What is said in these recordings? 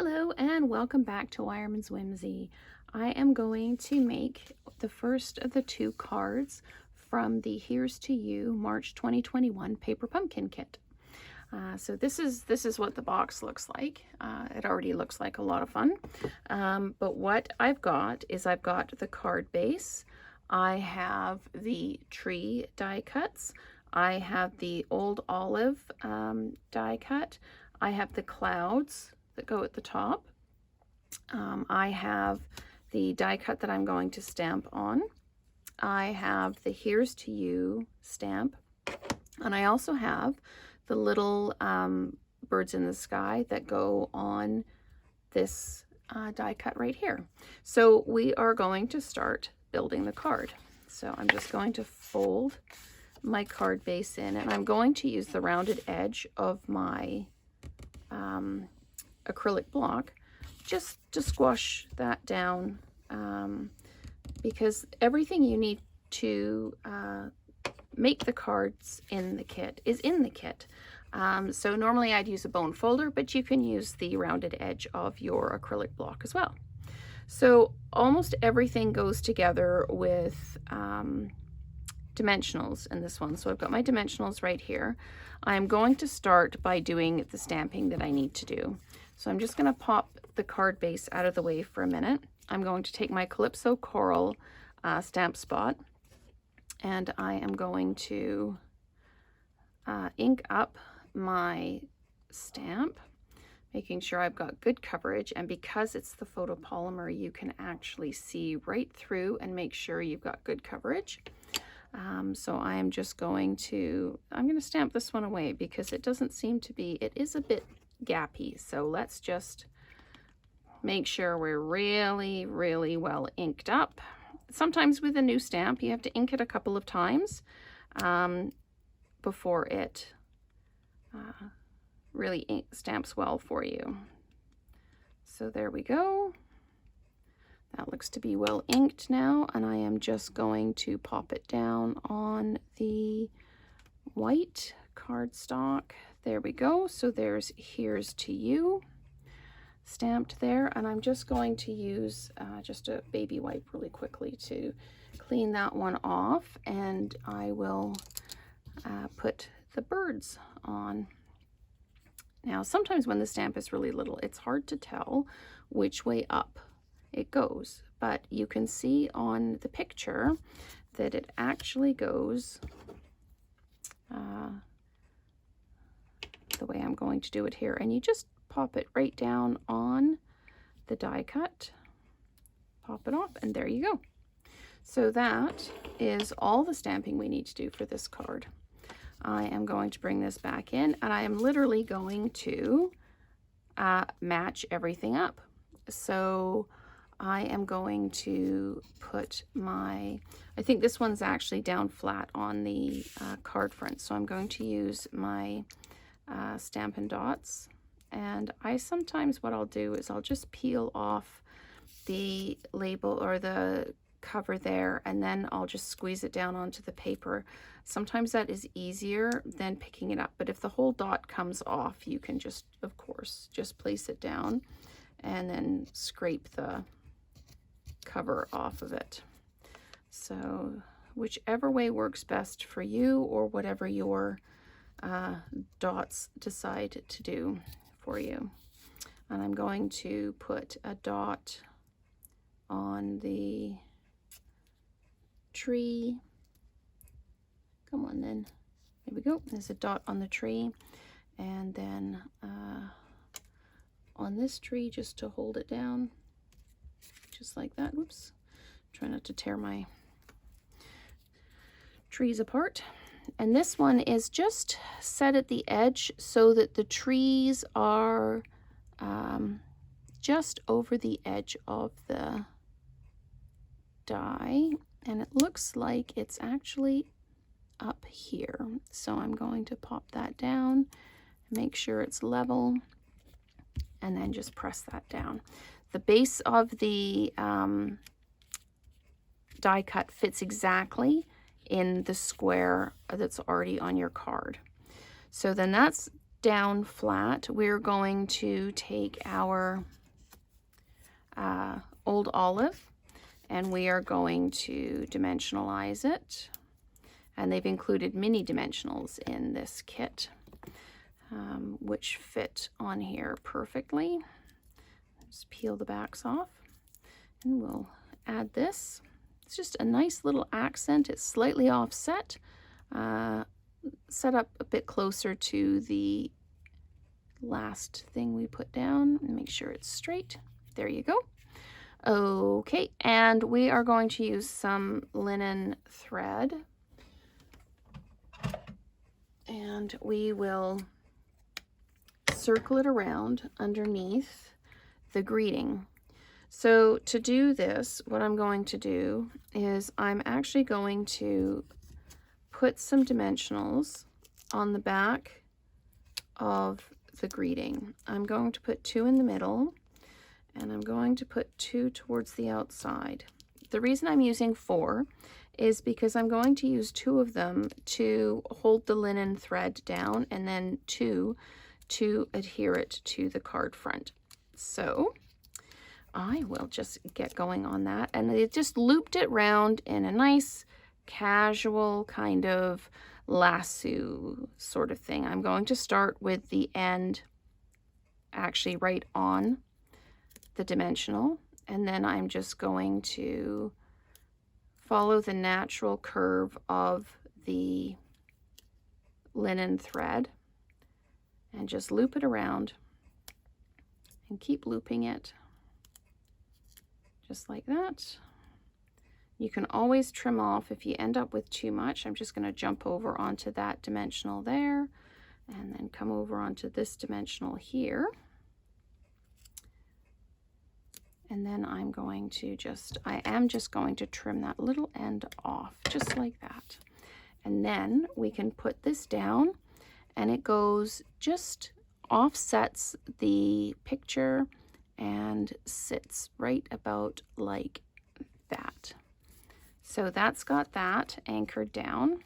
Hello and welcome back to Wireman's Whimsy. I am going to make the first of the two cards from the Here's to You March 2021 Paper Pumpkin Kit. So this is what the box looks like. It already looks like a lot of fun. But what I've got is I've got the card base. I have the tree die cuts. I have the old olive die cut. I have the clouds that go at the top. I have the die cut that I'm going to stamp on. I have the Here's to You stamp. And I also have the little birds in the sky that go on this die cut right here. So we are going to start building the card. So I'm just going to fold my card base in, and I'm going to use the rounded edge of my acrylic block just to squash that down, because everything you need to make the cards in the kit is in the kit. So normally I'd use a bone folder, but you can use the rounded edge of your acrylic block as well. So almost everything goes together with dimensionals in this one. So I've got my dimensionals right here. I'm going to start by doing the stamping that I need to do. So I'm just going to pop the card base out of the way for a minute. I'm going to take my Calypso Coral stamp spot, and I am going to ink up my stamp, making sure I've got good coverage. And because it's the photopolymer, you can actually see right through and make sure you've got good coverage. So I am just going to, I'm going to stamp this one away because it doesn't seem to be, it is a bit gappy. So let's just make sure we're really, really well inked up. Sometimes with a new stamp, you have to ink it a couple of times before it really stamps well for you. So there we go. That looks to be well inked now, and I am just going to pop it down on the white cardstock. There we go. So there's Here's to You stamped there, and I'm just going to use just a baby wipe really quickly to clean that one off, and I will put the birds on. Now sometimes when the stamp is really little, it's hard to tell which way up it goes, but you can see on the picture that it actually goes the way I'm going to do it here, and you just pop it right down on the die cut, pop it off, and there you go. So that is all the stamping we need to do for this card. I am going to bring this back in, and I am literally going to match everything up. So I am going to put my, I think this one's actually down flat on the card front, so I'm going to use my Stampin' Dots. And I sometimes, what I'll do is I'll just peel off the label or the cover there, and then I'll just squeeze it down onto the paper. Sometimes that is easier than picking it up, but if the whole dot comes off, you can just, of course, just place it down and then scrape the cover off of it. So whichever way works best for you, or whatever your dots decide to do for you. And I'm going to put a dot on the tree. Come on then. There we go. There's a dot on the tree. And then on this tree, just to hold it down, just like that. Whoops. Try not to tear my trees apart. And this one is just set at the edge so that the trees are just over the edge of the die. And it looks like it's actually up here. So I'm going to pop that down, make sure it's level, and then just press that down. The base of the die cut fits exactly in the square that's already on your card. So then that's down flat, we're going to take our old olive and we are going to dimensionalize it. And they've included mini dimensionals in this kit, which fit on here perfectly. Just peel the backs off and we'll add this. It's just a nice little accent. It's slightly offset, set up a bit closer to the last thing we put down and make sure it's straight. There you go. Okay, and we are going to use some linen thread and we will circle it around underneath the greeting. So to do this, what I'm going to do is I'm actually going to put some dimensionals on the back of the greeting. I'm going to put 2 in the middle and I'm going to put 2 towards the outside. The reason I'm using 4 is because I'm going to use 2 of them to hold the linen thread down and then 2 to adhere it to the card front. So I will just get going on that, and it just looped it round in a nice casual kind of lasso sort of thing. I'm going to start with the end actually right on the dimensional, and then I'm just going to follow the natural curve of the linen thread and just loop it around and keep looping it just like that. You can always trim off if you end up with too much. I'm just going to jump over onto that dimensional there and then come over onto this dimensional here. And then I'm going to I am just going to trim that little end off, just like that. And then we can put this down and it goes, just offsets the picture and sits right about like that. So that's got that anchored down,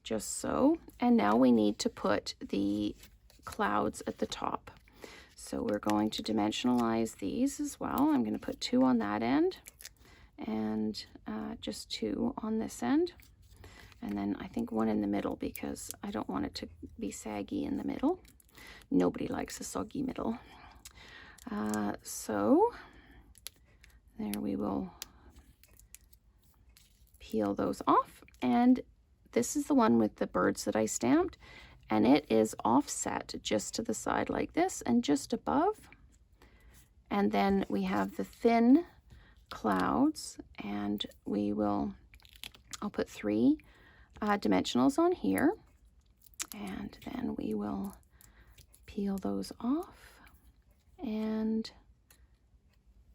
just so. And now we need to put the clouds at the top. So we're going to dimensionalize these as well. I'm going to put 2 on that end and just 2 on this end. And then I think 1 in the middle because I don't want it to be saggy in the middle. Nobody likes a soggy middle. So there we will peel those off. And this is the one with the birds that I stamped. And it is offset just to the side like this and just above. And then we have the thin clouds and I'll put 3 dimensionals on here. And then we will peel those off and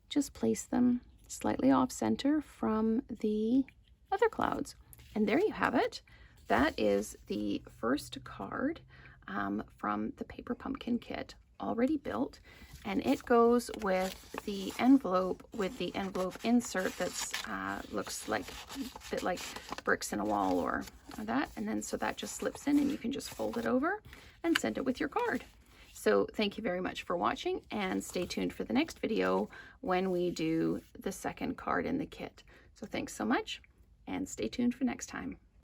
just place them slightly off center from the other clouds. And there you have it. That is the first card from the Paper Pumpkin kit, already built, and it goes with the envelope insert that's looks like a bit like bricks in a wall or that, and then so that just slips in and you can just fold it over and send it with your card. So thank you very much for watching, and stay tuned for the next video when we do the second card in the kit. So thanks so much and stay tuned for next time.